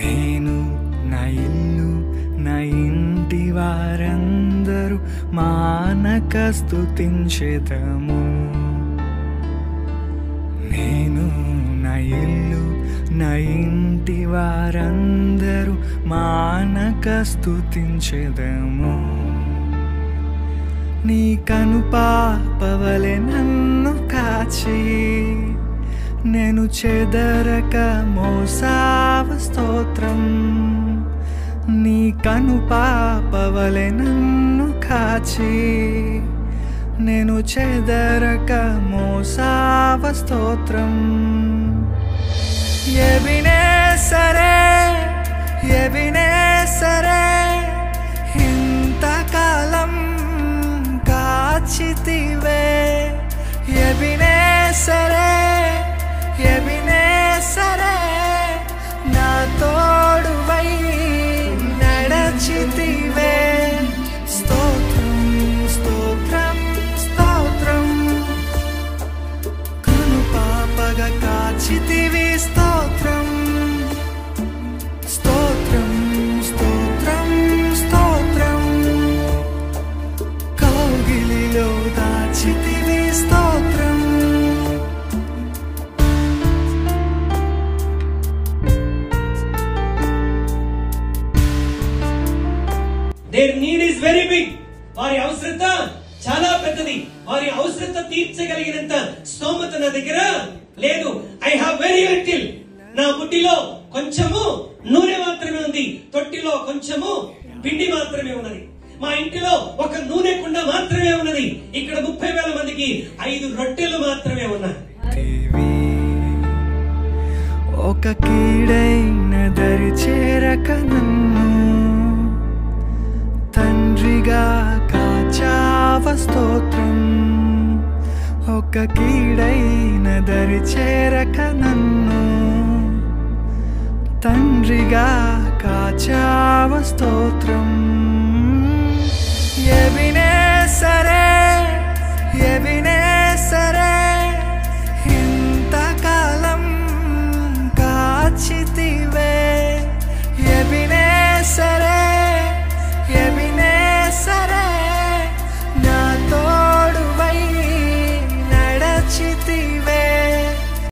నేను నా ఇల్లు నా ఇంటి వారందరూ మానక స్తుతించెదము. నేను నా ఇల్లు నా ఇంటి వారందరూ మానక స్తుతించెదము. నీ కనుపాపవలె నన్ను కాచి నేను చెదరక మోసావ స్తోత్రం. నీ కనుపాపవలె నన్ను కాచి నేను చెదరక మోసావ స్తోత్రం. ఎబినేసరే ఎబినేసరే ఇంతకాలం కాచితివే. ఎబినేసరే ఎబినేసరే నా తోడువై నడచితివే. స్తోత్రం స్తోత్రం స్తోత్రం కనుపాపగా కాచితివి. స్తోత్రం స్తోత్రం స్తోత్రం స్తోత్రం కౌగిలిలో దాచితివి. స్తోత్రం. Their need is very big. వారి అవసరత చాలా పెద్దది. వారి అవసరత తీర్చగలిగినంత స్తోమత నా దగ్గర లేదు. I have very little. నా బుడ్డిలో కొంచెము నూనె మాత్రమే ఉంది, తొట్టిలో కొంచెము పిండి మాత్రమే ఉన్నది. మా ఇంటిలో ఒక నూనె కుండ మాత్రమే ఉన్నది. ఇక్కడ 30,000 మందికి 5 రొట్టెలు మాత్రమే ఉన్నాయి. ఒక కీడైన దరి చేరక నన్ను తండ్రిగా కాచావ. స్తోత్రం. ఒక కీడైన దరి చేరక నన్ను తండ్రిగా కాచావ. స్తోత్రం. ఎబినేసరే